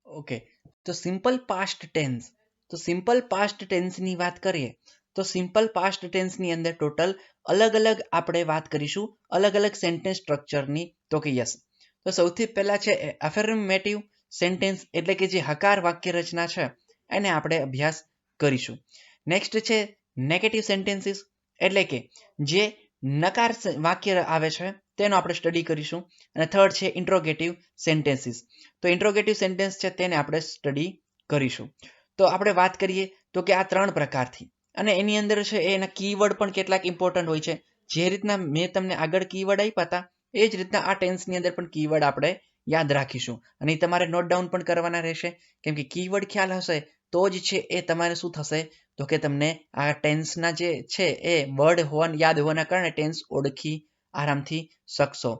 Okay, તો simple past tense. તો simple past ટેન્સની વાત કરીએ તો સિમ્પલ પાસ્ટ ટેન્સની અંદર ટોટલ અલગ અલગ આપણે વાત કરીશું અલગ અલગ સેન્ટેન્સ સ્ટ્રક્ચરની. તો કે યસ, તો સૌથી પહેલા છે એફર્મેટિવ સેન્ટેન્સ એટલે કે જે હકાર વાક્ય રચના છે એને આપણે અભ્યાસ કરીશું. નેક્સ્ટ છે નેગેટિવ સેન્ટેન્સીસ એટલે કે જે નકાર વાક્ય આવે છે તેનો આપણે સ્ટડી કરીશું. અને થર્ડ છે ઇન્ટ્રોગેટિવ સેન્ટેન્સીસ. તો ઇન્ટ્રોગેટિવ સેન્ટેન્સ છે તેને આપણે સ્ટડી કરીશું. તો આપણે વાત કરીએ તો કે આ ત્રણ પ્રકારથી અને એની અંદર છે એના કીવર્ડ પણ કેટલાક ઇમ્પોર્ટન્ટ હોય છે. જે રીતના મેં તમને આગળ કીવર્ડ આપ્યા હતા એ જ રીતના આ ટેન્સની અંદર પણ કીવર્ડ આપણે યાદ રાખીશું અને એ તમારે નોટ ડાઉન પણ કરવાના રહેશે. કેમ કે કીવર્ડ ખ્યાલ હશે તો જ છે એ તમારે શું થશે તો કે તમને આ ટેન્સના જે છે એ વર્ડ હોવાના યાદ હોવાના કારણે ટેન્સ ઓળખી આરામથી શકશો.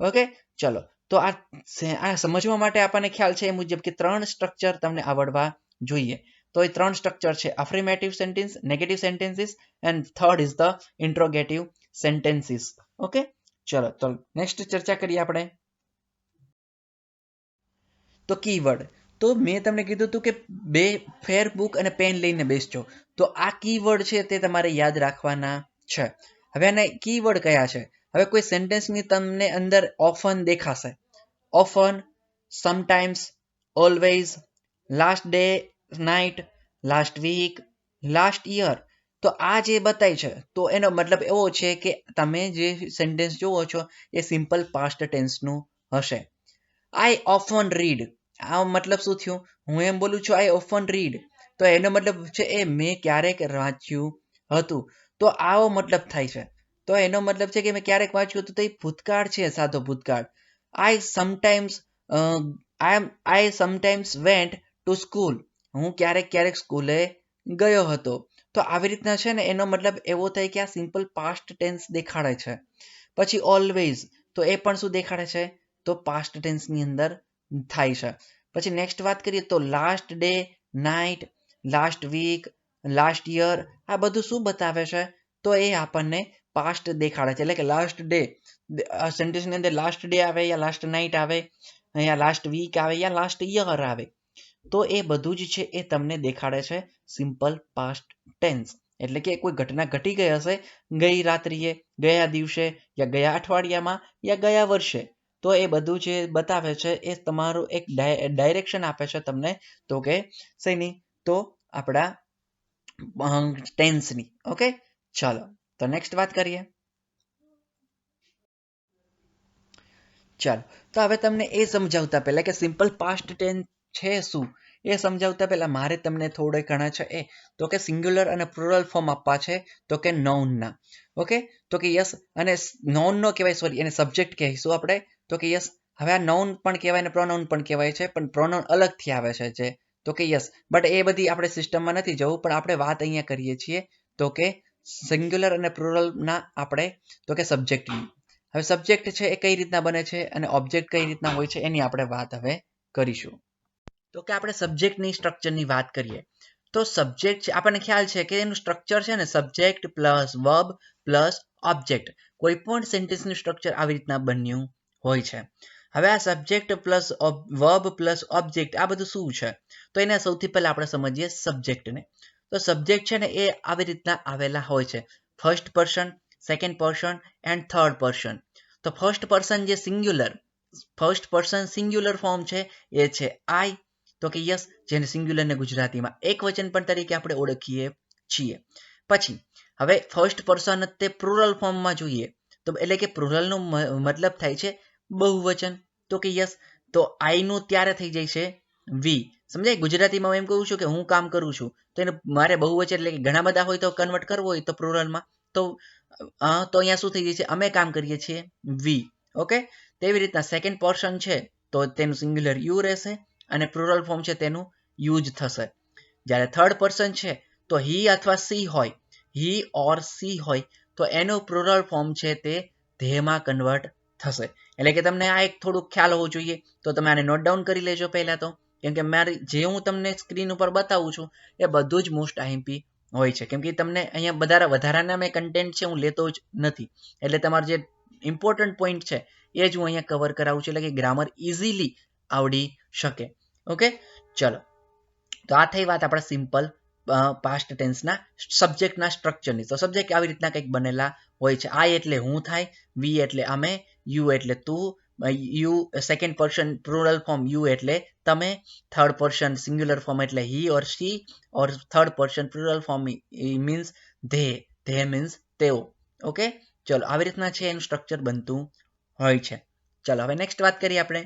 ઓકે, ચલો. તો આ સમજવા માટે આપણને ખ્યાલ છે એ મુજબ કે ત્રણ સ્ટ્રક્ચર તમને આવડવા જોઈએ. તો એ ત્રણ સ્ટ્રક્ચર છે affirmative sentence, negative sentences and third is the interrogative sentences. Okay, ચલો તો નેક્સ્ટ ચર્ચા કરીએ આપણે. તો કીવર્ડ. તો મેં તમને કીધું હતું કે બે ફેર બુક અને પેન લઈને બેસજો. તો આ કીવર્ડ છે તે તમારે યાદ રાખવાના છે. હવે આના કીવર્ડ કયા છે? હવે કોઈ સેન્ટેન્સની તમને અંદર ઓફન દેખાશે. Often, sometimes, always, last day, night, last week, last year. તો આ જે બતાય છે તો એનો મતલબ એવો છે કે તમે જે સેન્ટેન્સ જોવો છો એ સિમ્પલ પાસ્ટ ટેન્સનું હશે. આઈ ઓફન રીડ, આ મતલબ શું થયું? હું એમ બોલું છું આઈ ઓફન રીડ, તો એનો મતલબ છે એ મેં ક્યારેક વાંચ્યું હતું. તો આવો મતલબ થાય છે. તો એનો મતલબ છે કે મેં ક્યારેક વાંચ્યું હતું તો એ ભૂતકાળ છે, સાદો ભૂતકાળ. I sometimes I sometimes went to school, હું ક્યારેક ક્યારેક સ્કૂલે ગયો હતો. તો આવી રીતના છે ને એનો મતલબ એવો થાય કે આ સિમ્પલ પાસ્ટ ટેન્સ દેખાડે છે. પછી ઓલવેઝ, તો એ પણ શું દેખાડે છે તો પાસ્ટ ટેન્સની અંદર થાય છે. પછી નેક્સ્ટ વાત કરીએ તો last day, night, last week, last year, આ બધું શું બતાવે છે તો એ આપણને પાસ્ટ દેખાડે છે. એટલે કે લાસ્ટ ડે સેન્ટેન્સની અંદર લાસ્ટ ડે આવે યા લાસ્ટ નાઇટ આવે યા લાસ્ટ વીક આવે યા લાસ્ટ યર આવે તો એ બધું જ છે એ તમને દેખાડે છે સિમ્પલ પાસ્ટ ટેન્સ. એટલે કે કોઈ ઘટના ઘટી ગઈ હશે ગઈ રાત્રિએ, ગયા દિવસે યા ગયા અઠવાડિયામાં યા ગયા વર્ષે, તો એ બધું જે બતાવે છે એ તમારું એક ડાયરેક્શન આપે છે તમને. તો કે શેની? તો આપણા ટેન્સની. ઓકે, ચાલો તો નેક્સ્ટ વાત કરીએ. ચાલો, તો હવે તમને એ સમજાવતા પહેલા કે સિમ્પલ પાસ્ટ ટેન્સ છે શું એ સમજાવતા પહેલા મારે તમને થોડે ઘણા છે એ તો કે સિંગ્યુલર અને પ્લુરલ ફોર્મ આપવા છે. તો કે નાઉનના. ઓકે, તો કે યસ, અને નાઉન નો કહેવાય, સોરી એને સબ્જેક્ટ કહીશું આપણે. તો કે યસ, હવે આ નાઉન પણ કહેવાય ને પ્રોનાઉન પણ કહેવાય છે, પણ પ્રોનાઉન અલગથી આવે છે જે તો કે યસ, બટ એ બધી આપણે સિસ્ટમમાં નથી જવું, પણ આપણે વાત અહીંયા કરીએ છીએ તો કે સિંગ્યુલર અને પ્લુરલના આપણે તો કે સબ્જેક્ટની. હવે સબ્જેક્ટ છે એ કઈ રીતના બને છે અને ઓબ્જેક્ટ કઈ રીતના હોય છે એની આપણે વાત હવે કરીશું. તો કે આપણે સબ્જેક્ટની સ્ટ્રક્ચરની વાત કરીએ તો સબ્જેક્ટ છે આપણને ખ્યાલ છે કે એનું સ્ટ્રક્ચર છે ને subject plus verb plus object. કોઈ પણ સેન્ટેન્સનું સ્ટ્રક્ચર આવી રીતના બન્યું હોય છે. હવે આ subject plus verb plus object આ બધું શું છે તો એને સૌથી પહેલા આપણે સમજીએ સબ્જેક્ટને. તો સબ્જેક્ટ છે ને એ આવી રીતના આવેલા હોય છે first person, second person and third person. તો ફર્સ્ટ પર્સન જે singular first person singular form છે એ છે આઈ. તો કે યસ, જેને સિંગ્યુલરને ગુજરાતીમાં એક વચન પણ તરીકે આપણે ઓળખીએ છીએ. પછી હવે ફર્સ્ટ પર્સન તે પ્લુરલ ફોર્મમાં જોઈએ તો એટલે કે પ્લુરલનો મતલબ થાય છે બહુવચન. તો કે યસ, તો આઈ નું ત્યારે થઈ જાય છે વી. સમજાય? ગુજરાતીમાં હું એમ કહું છું કે હું કામ કરું છું તો એને મારે બહુવચન એટલે કે ઘણા બધા હોય તો કન્વર્ટ કરવું હોય તો પ્લુરલમાં તો અહીંયા શું થઈ જાય છે અમે કામ કરીએ છીએ વી. ઓકે, તેવી રીતના સેકન્ડ પર્સન છે તો તેનું સિંગ્યુલર યુ રહેશે અને પ્લુરલ ફોર્મ છે તેનું યુઝ થશે. જ્યારે થર્ડ પર્સન છે તો હી અથવા સી હોય, હી ઓર સી હોય તો એનું પ્લુરલ ફોર્મ છે તે ધેયમાં કન્વર્ટ થશે. એટલે કે તમને આ એક થોડુંક ખ્યાલ હોવો જોઈએ, તો તમે આને નોટ ડાઉન કરી લેજો પહેલા તો. કેમ કે મારી જે હું તમને સ્ક્રીન ઉપર બતાવું છું એ બધું જ મોસ્ટ આઈએમપી હોય છે. કેમ કે તમને અહીંયા વધારાના મેં કન્ટેન્ટ છે હું લેતો જ નથી. એટલે તમારે જે ઇમ્પોર્ટન્ટ પોઈન્ટ છે એ જ હું અહીંયા કવર કરાવું છું એટલે કે ગ્રામર ઇઝીલી આવડી શકે. ઓકે, ચલો, તો આ થઈ વાત આપણા સિમ્પલ પાસ્ટ ટેન્સના સબ્જેક્ટના સ્ટ્રક્ચરની. તો સબ્જેક્ટ આવી રીતના કંઈક બનેલા હોય છે. આઈ એટલે હું થાય, વી એટલે અમે, યુ એટલે તું, you second person plural form you એટલે તમે, થર્ડ પર્સન સિંગ્યુલર ફોર્મ એટલે he or she, or third person plural form means they means તેઓ. ઓકે, ચલો આવી રીતના છે એનું સ્ટ્રક્ચર બનતું હોય છે. ચલો હવે નેક્સ્ટ વાત કરીએ આપણે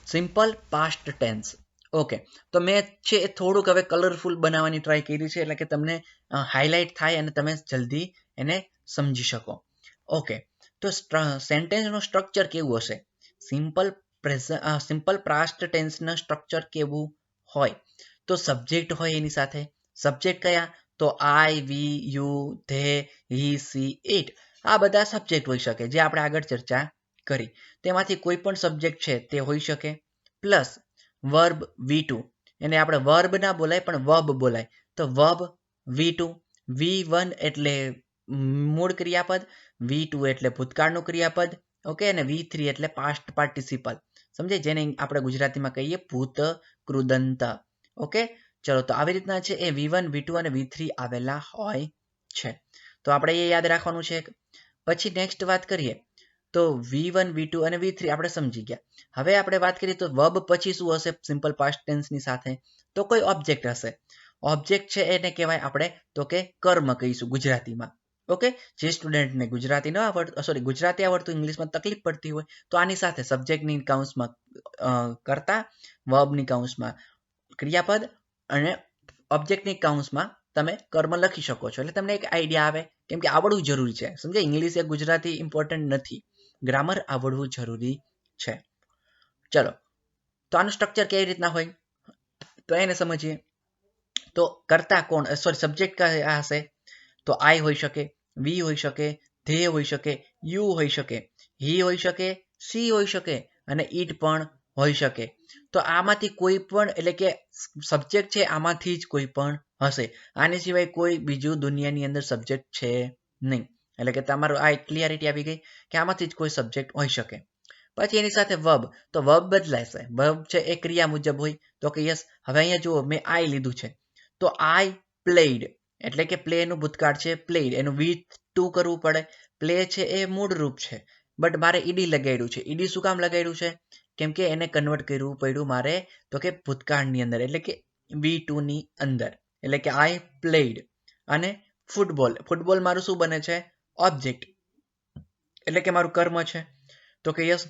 સિમ્પલ પાસ્ટ ટેન્સ. ઓકે, તો મેં છે એ થોડુંક હવે કલરફુલ બનાવવાની ટ્રાય કરી છે, એટલે કે તમને હાઇલાઇટ થાય અને તમે જલ્દી એને સમજી શકો. ઓકે, તો સેન્ટેન્સનું સ્ટ્રક્ચર કેવું હશે? સિમ્પલ પાસ્ટ ટેન્સનું સ્ટ્રક્ચર કેવું હોય? તો સબ્જેક્ટ હોય એની સાથે. સબ્જેક્ટ કયા? તો I, we, you, they, he, she, it. આ બધા સબ્જેક્ટ હોઈ શકે, જે આપણે આગળ ચર્ચા કરી. તેમાંથી કોઈ પણ સબ્જેક્ટ છે તે હોઈ શકે. પ્લસ વર્બ V2, એને આપણે વર્બ ના બોલાય પણ વર્બ બોલાય. તો વર્બ V2, V1 એટલે મૂળ ક્રિયાપદ, V2 એટલે ભૂતકાળનું ક્રિયાપદ, ઓકે, અને V3 એટલે પાસ્ટ પાર્ટિસિપલ. સમજે, જેને આપણે ગુજરાતીમાં કહીએ ભૂત કૃદંત. ઓકે, ચલો તો આવી રીતના છે એ V1, V2 અને V3 આવેલા હોય છે. તો આપણે એ યાદ રાખવાનું છે. પછી નેક્સ્ટ વાત કરીએ તો V1, V2 અને V3 આપણે સમજી ગયા. હવે આપણે વાત કરીએ તો વર્બ પછી શું હશે સિમ્પલ પાસ્ટ ટેન્સની સાથે? તો કોઈ ઓબ્જેક્ટ હશે. ઓબ્જેક્ટ છે એને કહેવાય આપણે તો કે કર્મ કહીશું ગુજરાતીમાં. ઓકે, જે સ્ટુડન્ટને ગુજરાતી ન આવડતું, ગુજરાતી આવડતું, ઇંગ્લિશમાં તકલીફ પડતી હોય તો આની સાથે સબ્જેક્ટની કાઉન્સમાં કરતા, વર્બની કાઉન્સમાં ક્રિયાપદ અને ઓબ્જેક્ટની કાઉન્સમાં તમે કર્મ લખી શકો છો. એટલે તમને એક આઈડિયા આવે, કેમ કે આવડવું જરૂરી છે. સમજે, ઇંગ્લિશ એ ગુજરાતી ઇમ્પોર્ટન્ટ નથી, ગ્રામર આવડવું જરૂરી છે. ચલો, તો આનું સ્ટ્રક્ચર કેવી રીતના હોય તો એને સમજીએ. તો કરતા કોણ, સબ્જેક્ટ કયા હશે? તો આઈ હોઈ શકે, વી હોઈ શકે, ધે હોઈ શકે, યુ હોઈ શકે, હી હોઈ શકે, સી હોઈ શકે અને ઈટ પણ હોઈ શકે. તો આમાંથી કોઈ પણ, એટલે કે સબ્જેક્ટ છે આમાંથી જ કોઈ પણ હશે. આની સિવાય કોઈ બીજું દુનિયાની અંદર સબ્જેક્ટ છે નહીં. એટલે કે તમારું આ ક્લિયરિટી આવી ગઈ કે આમાંથી જ કોઈ સબ્જેક્ટ હોઈ શકે. પછી એની સાથે વર્બ, તો વર્બ બદલાશે. વર્બ છે એ ક્રિયા મુજબ હોય. તો કે યસ, હવે અહીંયા જુઓ મેં આઈ લીધું છે, તો આઈ પ્લેડ, એટલે કે પ્લે નું ભૂતકાળ છે પ્લેડ, એનું V2 કરવું પડે. પ્લે છે એ મૂળ રૂપ છે, બટ મારે ઈડી લગાડ્યું છે. ઈડી શું કામ લગાડ્યું છે? કેમ કે એને કન્વર્ટ કરવું પડ્યું મારે તો કે ભૂતકાળની અંદર, એટલે કે V2 ની અંદર. એટલે કે આઈ પ્લેડ. અને ફૂટબોલ, ફૂટબોલ મારું શું બને છે? ઓબ્જેક્ટ, એટલે કે મારું કર્મ છે. તો કે યસ,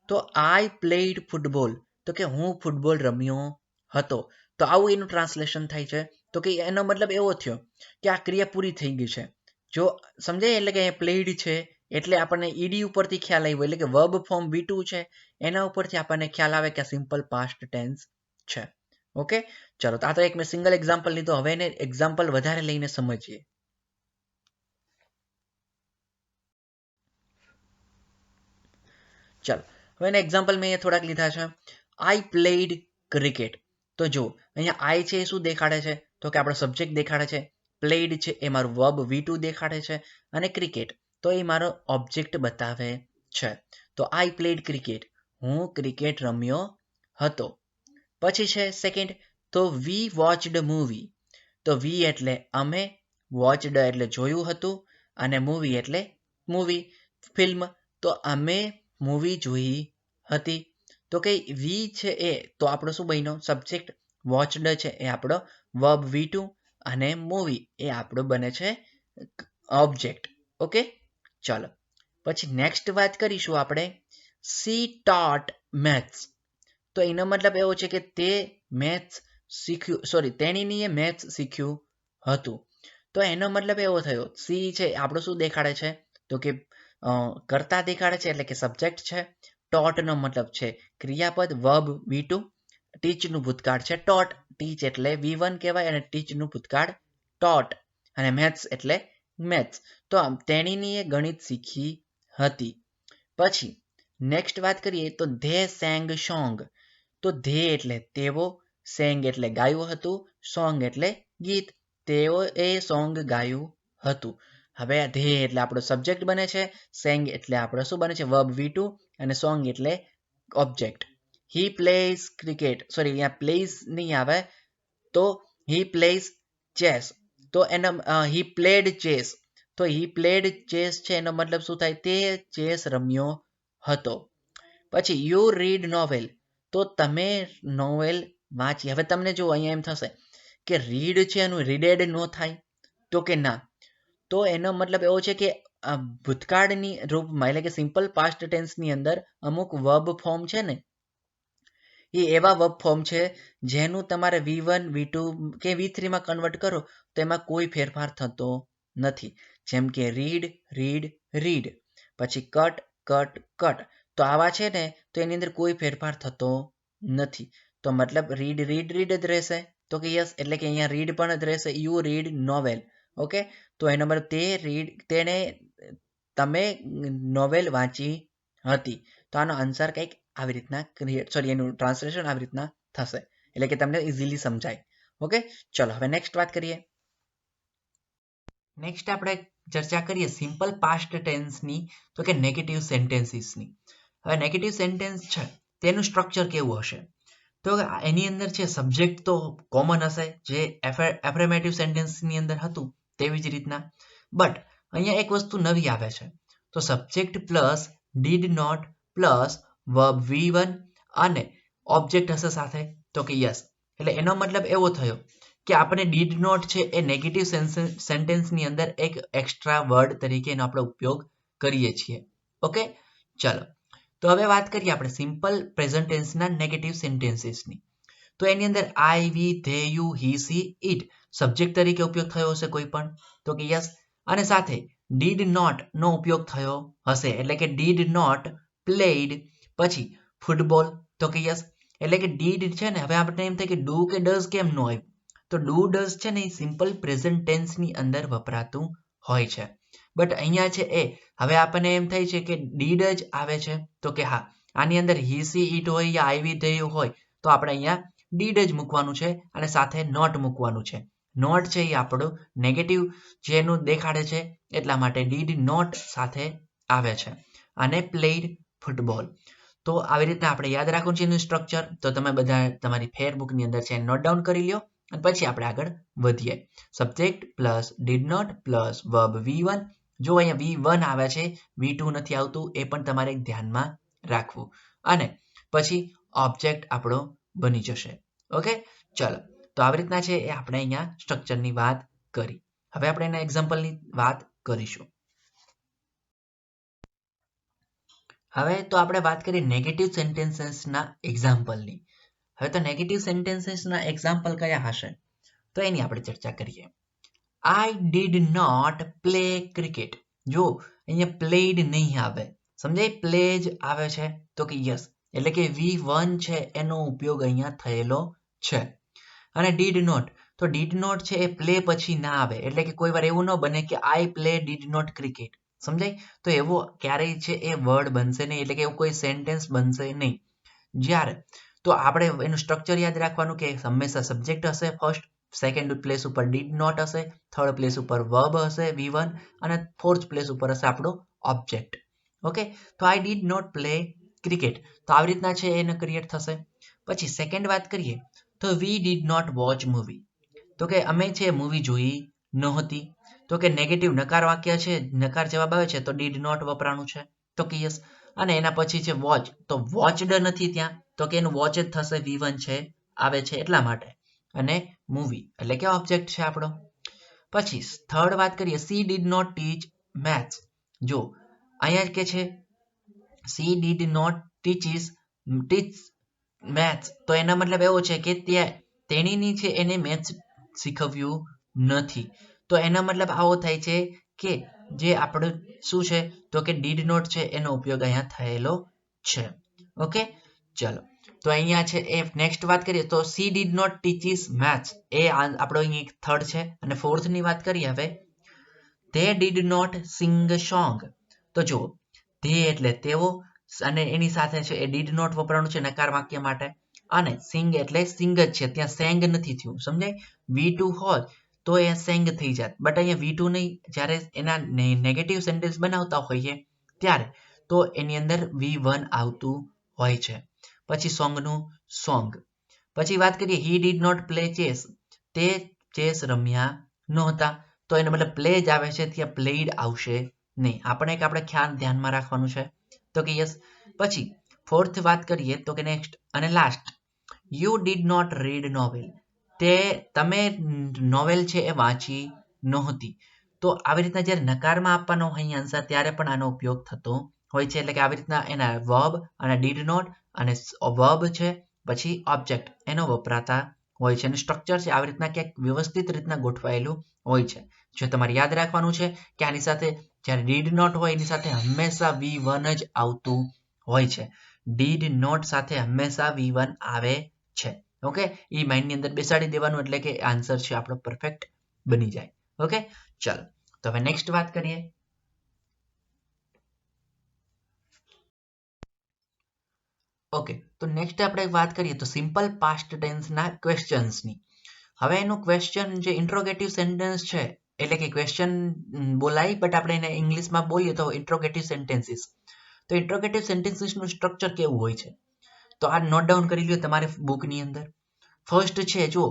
તો આઈ પ્લેડ ફૂટબોલ, તો કે હું ફૂટબોલ રમ્યો હતો. તો આવું એનું ટ્રાન્સલેશન થાય છે. તો કે એનો મતલબ એવો થયો કે આ ક્રિયા પૂરી થઈ ગઈ છે. જો સમજાય, એટલે કે પ્લેડ છે એટલે આપણને ઈડી ઉપરથી ખ્યાલ આવ્યો, એટલે કે વર્બ ફોર્મ V2 છે એના ઉપરથી આપણને ખ્યાલ આવે કે સિમ્પલ પાસ્ટ ટેન્સ છે. ઓકે, ચલો, તો આ તો એક મેં સિંગલ એક્ઝામ્પલ લીધો. હવે એને એક્ઝામ્પલ વધારે લઈને સમજીએ. ચલો, હવે એના એક્ઝામ્પલ મેં થોડાક લીધા છે. આઈ પ્લેડ ક્રિકેટ. તો જો અહીંયા આઈ છે એ શું દેખાડે છે? તો કે આપણો સબ્જેક્ટ દેખાડે છે. પ્લેડ છે એ મારું વર્બ V2 દેખાડે છે. અને ક્રિકેટ તો એ મારો ઓબ્જેક્ટ બતાવે છે. તો આઈ પ્લેડ ક્રિકેટ, હું ક્રિકેટ રમ્યો હતો. પછી છે સેકન્ડ, તો વી વોચડ મૂવી. તો વી એટલે અમે, વોચડ એટલે જોયું હતું, અને મૂવી એટલે મૂવી, ફિલ્મ. તો અમે મૂવી જોઈ હતી. તો કે વી છે એ તો આપણો શું બન્યો? સબ્જેક્ટ. વોચડ છે એ આપણો વર્બ V2 અને મૂવી એ આપણો બને છે ઓબ્જેક્ટ. ઓકે, ચાલો પછી નેક્સ્ટ વાત કરીશું આપણે સી ટોટ મેથ્સ. તો એનો મતલબ એવો છે કે તે મેથ્સ શીખ્યું, તેણીએ મેથ્સ શીખ્યું હતું. તો એનો મતલબ એવો થયો, સી છે આપણો શું દેખાડે છે? તો કે કરતા દેખાડે છે, એટલે કે સબ્જેક્ટ છે. ટોટ નો મતલબ છે ક્રિયાપદ, વર્બ V2. ટીચ નું ભૂતકાળ છે ટોટ, ટીચ એટલે V1 કહેવાય અને ટીચ નું ભૂતકાળ ટોટ, અને મેથ્સ એટલે મેથ્સ. તો તેણીએ ગણિત શીખી હતી. પછી નેક્સ્ટ વાત કરીએ તો ધે સેંગ સોંગ. તો ધે એટલે તેઓ, સેંગ એટલે ગાયું હતું, સોંગ એટલે ગીત. તેઓ એ સોંગ ગાયું હતું. હવે ધે એટલે આપણો સબ્જેક્ટ બને છે, સેંગ એટલે આપણો શું બને છે? વર્બ V2, અને સોંગ એટલે ઓબ્જેક્ટ. હી પ્લેઝ ક્રિકેટ, સોરી અહીંયા પ્લેઝ નહીં આવે, તો હી પ્લેઝ ચેસ, તો એના હી પ્લેડ ચેસ, તો હી પ્લેડ ચેસ છે એનો મતલબ શું થાય? તે ચેસ રમ્યો હતો. પછી યુ રીડ નોવેલ, તો તમે નોવેલ વાંચી. હવે તમને જો અહીંયા એમ થશે કે રીડ છે એનું રીડેડ નો થાય, તો કે ના, તો એનો મતલબ એવો છે કે ભૂતકાળની રૂપમાં એટલે કે સિમ્પલ પાસ્ટ ટેન્સની અંદર અમુક વર્બ ફોર્મ છે ને, એ એવા વર્બ ફોર્મ છે જેનું તમારે V1 V2 કે V3 માં કન્વર્ટ કરો તો એમાં કોઈ ફેરફાર થતો નથી. જેમ કે રીડ રીડ રીડ, પછી કટ કટ કટ, તો આવા છે ને તો એની અંદર કોઈ ફેરફાર થતો નથી. તો મતલબ રીડ રીડ રીડ જ રહેશે, તો કે યસ, એટલે કે અહીંયા રીડ પણ જ રહેશે. યુ રીડ નોવેલ, ઓકે, તો એનો મતલબ તમે નોવેલ વાંચી હતી. તો આનો આન્સર કંઈક આવી રીતના એનું ટ્રાન્સલેશન આવી રીતના થશે, એટલે કે તમને ઇઝીલી સમજાય. ઓકે, ચલો હવે નેક્સ્ટ વાત કરીએ. નેક્સ્ટ આપણે ચર્ચા કરીએ સિમ્પલ પાસ્ટ ટેન્સની, તો કે નેગેટિવ સેન્ટેન્સીસની. હવે નેગેટિવ સેન્ટેન્સ છે તેનું સ્ટ્રક્ચર કેવું હશે? તો એની અંદર છે સબ્જેક્ટ તો કોમન હશે, જે એફર્મેટિવ સેન્ટેન્સની અંદર હતું તેવી જ રીતના, બટ અહીંયા એક વસ્તુ નવી આવે છે. તો subject plus did not plus verb V1 અને ઓબ્જેક્ટ હશે સાથે, તો કે યસ. એટલે એનો મતલબ એવો થયો કે આપણે ડીડ નોટ છે એ નેગેટિવ સેન્ટેન્સની અંદર એક એક્સ્ટ્રા વર્ડ તરીકે એનો આપણે ઉપયોગ કરીએ છીએ. ઓકે, ચલો તો હવે વાત કરીએ આપણે સિમ્પલ પ્રેઝન્ટ ટેન્સના નેગેટિવ સેન્ટેન્સીસની. તો એની અંદર I, we, they, you, he, she, it subject તરીકે ઉપયોગ થયો હશે કોઈ પણ, તો કે યસ. અને સાથે ડીડ નોટ નો ઉપયોગ થયો હશે, એટલે કે ડીડ નોટ પ્લેડ પછી ફૂટબોલ, તો કે યસ. એટલે કે ડીડ છે ને, હવે આપણે એમ થાય કે ડુ કે ડઝ કેમ નો આવ્યું? તો ડુ ડઝ છે ને એ સિમ્પલ પ્રેઝન્ટ ટેન્સની અંદર વપરાતું હોય છે, બટ અહીંયા છે એ હવે આપણને એમ થાય છે કે ડીડ જ આવે છે, તો કે હા, આની અંદર હી, સી, ઇટ હોય યા આઈ, વી, હોય તો આપણે અહીંયા ડીડ જ મૂકવાનું છે અને સાથે નોટ મૂકવાનું છે. નોટ છે એ આપણું નેગેટિવ જેનું દેખાડે છે, એટલા માટે ડીડ નોટ સાથે આવે છે. અને પ્લેડ ફૂટબોલ. તો આવી રીતે આપણે યાદ રાખવું છે એનું સ્ટ્રક્ચર. તો તમે બધા તમારી ફેરબુકની અંદર છે નોટ ડાઉન કરી લ્યો અને પછી આપણે આગળ વધીએ. Subject plus did not plus verb V1. જો અહીંયા V1 આવે છે, V2 નથી આવતું, એ પણ તમારે ધ્યાનમાં રાખવું. અને પછી ઓબ્જેક્ટ આપણો બની જશે. ઓકે, ચલો તો આવી રીતના છે એ આપણે અહીંયા સ્ટ્રક્ચરની વાત કરી. હવે આપણે એના એક્ઝામ્પલની વાત કરીશું. હવે તો આપણે વાત કરીએ નેગેટિવ સેન્ટેન્સીસના એક્ઝામ્પલની. હવે તો નેગેટિવ સેન્ટેન્સીસના એક્ઝામ્પલ કયા હશે તો એની આપણે ચર્ચા કરીએ. I did not play cricket. જો અહીંયા પ્લેડ નહીં આવે, સમજાય, પ્લે જ આવે છે, તો કે યસ, એટલે કે V1 છે એનો ઉપયોગ અહીંયા થયેલો છે. અને ડીડ નોટ, તો ડીડ નોટ છે એ પ્લે પછી ના આવે, એટલે કે કોઈ વાર એવું ન બને કે I play did not cricket, સમજાય, તો એવો ક્યારેય છે એ વર્ડ બનશે નહીં, એટલે કે એવું કોઈ સેન્ટેન્સ બનશે નહીં. જ્યારે તો આપણે એનું સ્ટ્રક્ચર યાદ રાખવાનું કે હંમેશા સબ્જેક્ટ હશે ફર્સ્ટ, સેકન્ડ પ્લેસ ઉપર ડીડ નોટ હશે, થર્ડ પ્લેસ ઉપર વર્બ હશે V1 અને ફોર્થ પ્લેસ ઉપર હશે આપણો ઓબ્જેક્ટ. ઓકે, તો I did not play cricket, તો આવી રીતના છે એને ક્રિએટ થશે. પછી સેકન્ડ વાત કરીએ તો we did not watch movie, તો કે અમે છે મૂવી જોઈ નહોતી, તો કે નેગેટિવ નકાર વાક્ય છે, નકાર જવાબ આવે છે તો ડીડ નોટ વપરાનું છે, તો કે યસ. અને એના પછી છે વોચ, તો વોચડ નથી ત્યાં, તો કે એનું વોચ જ થશે, V1 છે આવે છે એટલા માટે. અને મૂવી એટલે કે ઓબ્જેક્ટ છે આપણો. પછી થર્ડ વાત કરીએ she did not teach maths. જો અહીંયા કે છે she did not teach maths, તો એના મતલબ એવો છે કે તેણીની છે એને મેથ્સ શીખવ્યું નથી. તો એના મતલબ આવો થાય છે કે જે આપણું શું છે તો કે ડીડ નોટ છે એનો ઉપયોગ અહીંયા થયેલો છે. ઓકે, ચલો તો અહીંયા છે એ નેક્સ્ટ વાત કરીએ તો she did not teaches maths, એ આપણો અહીંયા થર્ડ છે. અને ફોર્થ ની વાત કરીએ હવે, they did not sing a song. તો જુઓ, they એટલે તેઓ અને એની સાથે છે એ ડીડ નોટ વપરાણું છે નકાર વાક્ય માટે, અને સિંગ એટલે સિંગ જ છે, ત્યાં સેંગ નથી થયું, સમજાય. V2 હોત તો એ સેંગ થઈ જાત, બટ અહીંયા V2 નહીં, જ્યારે એના નેગેટિવ સેન્ટેન્સ બનાવતા હોઈએ ત્યારે તો એની અંદર V1 આવતું હોય છે. પછી સોંગનું સોંગ. પછી વાત કરીએ he did not play chess, તે ચેસ રમ્યા નહોતા, તો એનો મતલબ પ્લે જ આવે છે, ત્યાં પ્લેડ આવશે નહીં. આપણે ખ્યાલ ધ્યાનમાં રાખવાનું છે, તો કે યસ. પછી ફોર્થ વાત કરીએ તો કે નેક્સ્ટ અને last, you did not read novel, તમે નોવેલ છે એ વાંચી નહોતી. તો આવી રીતના જ્યારે નકારમાં આપવાનો હોય આન્સર ત્યારે પણ આનો ઉપયોગ થતો હોય છે. એટલે કે આવી રીતના એના વર્બ અને ડીડ નોટ અને વર્બ છે પછી ઓબ્જેક્ટ એનો વપરાતા હોય છે. અને સ્ટ્રક્ચર છે આવી રીતના ક્યાંક વ્યવસ્થિત રીતના ગોઠવાયેલું હોય છે. જો તમારે યાદ રાખવાનું છે કે આની સાથે જ્યારે ડીડ નોટ હોય એની સાથે હંમેશા V1 જ આવતું હોય છે. ડીડ નોટ સાથે હંમેશા V1 આવે છે. ઓકે, એ માઇન્ડની અંદર બેસાડી દેવાનું, એટલે કે આન્સર છે આપણો પરફેક્ટ બની જાય. ઓકે, ચાલો તો હવે નેક્સ્ટ વાત કરીએ. ઓકે, તો નેક્સ્ટ આપણે વાત કરીએ તો સિમ્પલ પાસ્ટ ટેન્સના ક્વેશ્ચન્સની. હવે એનું ક્વેશ્ચન જે ઇન્ટ્રોગેટિવ સેન્ટેન્સ છે, એટલે કે ક્વેશ્ચન બોલાય બટ આપણે એને ઇંગ્લિશમાં બોલીએ તો ઇન્ટ્રોગેટિવ સેન્ટેન્સીસ. તો ઇન્ટ્રોગેટિવ સેન્ટેન્સીસનું સ્ટ્રક્ચર કેવું હોય છે, તો આ નોટ ડાઉન કરી લ્યો તમારે બુકની અંદર. ફર્સ્ટ છે જો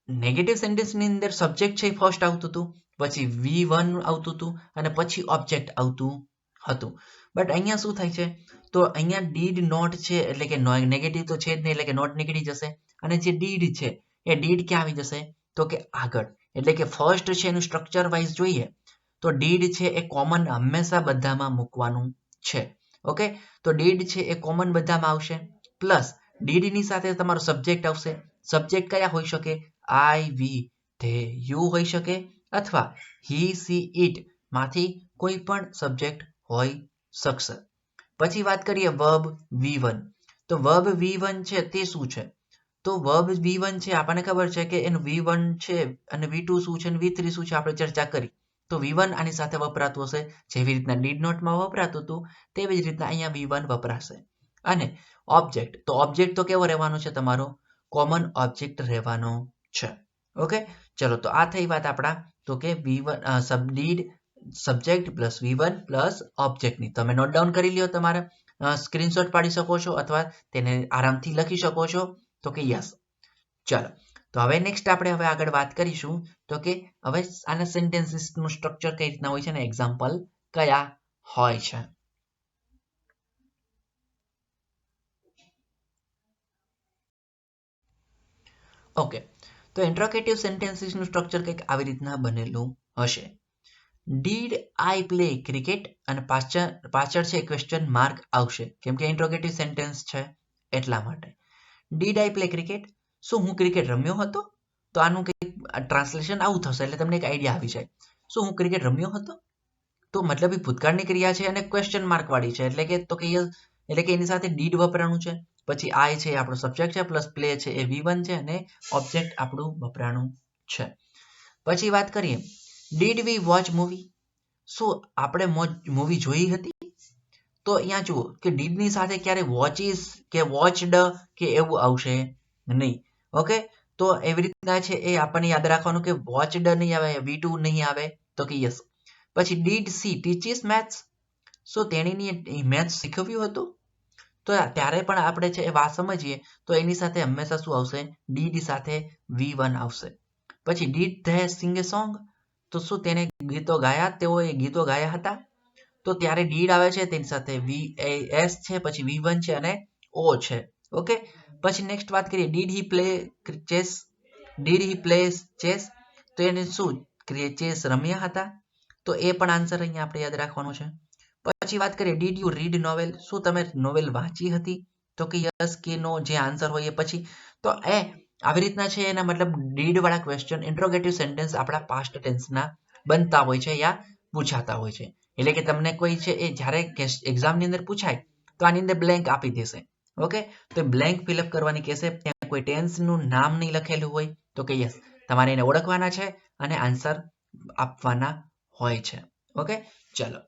નેગેટિવ સેન્ટેન્સની અંદર સબ્જેક્ટ છે એ ફર્સ્ટ આવતું હતું, પછી V1 આવતું હતું અને પછી ઓબ્જેક્ટ આવતું હતું. બટ અહીંયા શું થાય છે, તો અહીંયા ડીડ નોટ છે એટલે કે નેગેટિવ તો છે જ નહીં, એટલે કે નોટ નીકળી જશે. અને જે ડીડ છે એ ડીડ ક્યાં આવી જશે, તો કે આગળ. એટલે કે ફર્સ્ટ છે એનું સ્ટ્રક્ચર વાઇઝ જોઈએ તો ડીડ છે એ કોમન હંમેશા બધામાં મૂકવાનું છે. ઓકે, તો ડીડ છે એ કોમન બધામાં આવશે, પ્લસ ડીડની સાથે તમારો સબ્જેક્ટ આવશે. સબ્જેક્ટ કયા હોઈ શકે, આઈ, વી, ધે, યુ હોઈ શકે, અથવા હી, સી, ઇટ માંથી કોઈ પણ સબ્જેક્ટ હોઈ શકશે. પછી વાત કરીએ વર્બ V1. તો વર્બ V1 છે તે શું છે, તો વર્બ V1 છે આપણને ખબર છે કે એનું V1 છે અને V2 શું છે અને V3 શું છે આપણે ચર્ચા કરી. તો V1 આની સાથે વપરાતું હશે, જેવી રીતના ડીડ નોટમાં વપરાતું હતું તેવી જ રીતના અહીંયા V1 વપરાશે. અને ઓબ્જેક્ટ, તો ઓબ્જેક્ટ તો કેવો રહેવાનો છે, તમારો કોમન ઓબ્જેક્ટ રહેવાનો છે. ઓકે, ચલો તો આ થઈ વાત આપણા તો કે V1 did subject plus V1 plus ઓબ્જેક્ટની. તમે નોટ ડાઉન કરી લ્યો, તમારે સ્ક્રીનશોટ પાડી શકો છો અથવા તેને આરામથી લખી શકો છો, તો કે યસ. ચાલો તો હવે નેક્સ્ટ આપણે હવે આગળ વાત કરીશું તો કે હવે આના સેન્ટેન્સીસનું સ્ટ્રક્ચર કઈ રીતના હોય છે અને એક્ઝામ્પલ કયા હોય છે. ઓકે, તો ઇન્ટ્રોગેટિવ સેન્ટેન્સીસનું સ્ટ્રક્ચર કંઈક આવી રીતના બનેલું હશે. ડીડ આઈ પ્લે ક્રિકેટ અને પાછળ છે ક્વેશ્ચન માર્ક આવશે, કેમ કે ઇન્ટ્રોગેટિવ સેન્ટેન્સ છે એટલા માટે. ડીડ આઈ પ્લે ક્રિકેટ, શું હું ક્રિકેટ રમ્યો હતો, તો આનું કંઈક ટ્રાન્સલેશન આવું થશે એટલે તમને એક આઈડિયા આવી જાય. શું હું ક્રિકેટ રમ્યો હતો, તો મતલબ એ ભૂતકાળની ક્રિયા છે અને ક્વેશ્ચન માર્ક વાળી છે, એટલે કે તો કે એટલે કે એની સાથે ડીડ વપરાણું છે, પછી આઈ છે આપણો સબ્જેક્ટ છે, પ્લસ પ્લે છે એ V1 છે અને ઓબ્જેક્ટ આપણું વપરાણું છે. પછી વાત કરીએ ડીડ વી વોચ મૂવી, શું આપણે મૂવી જોઈ હતી, તો અહીંયા જુઓ કે ડીડની સાથે ક્યારે વોચિસ કે વોચડ કે એવું આવશે નહીં. ઓકે, તો એવી રીતના છે એ આપણને યાદ રાખવાનું કે વોચડ નહીં આવે, V2 નહીં આવે, તો કે યસ. પછી ડીડ સી ટીચીસ મેથ્સ, શું તેણીની મેથ્સ શીખવ્યું હતું, તો ત્યારે પણ આપણે છે એ વાત સમજીએ તો એની સાથે હંમેશા શું આવશે, ડીડ સાથે V1 આવશે. પછી did they sing a song, તો શું તેને ગીતો ગાયા, તેઓએ ગીતો ગાયા હતા, તો ત્યારે ડીડ આવે છે તેની સાથે VS છે, પછી V1 છે અને O છે. ઓકે, પછી નેક્સ્ટ વાત કરીએ did he play chess, did he play chess, તો એને શું ચેસ રમ્યા હતા, તો એ પણ આન્સર અહીંયા આપણે યાદ રાખવાનો છે. પછી વાત કરીએ ડીડ યુ રીડ નોવેલ, શું તમે નોવેલ વાંચી હતી, તો કે યસ કે નો જે આન્સર હોય એ પછી. તો આવી રીતના છે એના મતલબ ડીડ વાળા ક્વેશ્ચન ઇન્ટ્રોગેટિવ સેન્ટેન્સ આપણા પાસ્ટ ટેન્સના બનતા હોય છે યા પૂછાતા હોય છે. એટલે કે તમને કોઈ છે એ જ્યારે એક્ઝામની અંદર પૂછાય તો આની અંદર બ્લેન્ક આપી દેશે. ઓકે, તો બ્લેન્ક ફિલઅપ કરવાની કહેશે, ત્યાં કોઈ ટેન્સનું નામ નહીં લખેલું હોય, તો કે યસ તમારે એને ઓળખવાના છે અને આન્સર આપવાના હોય છે. ઓકે, ચલો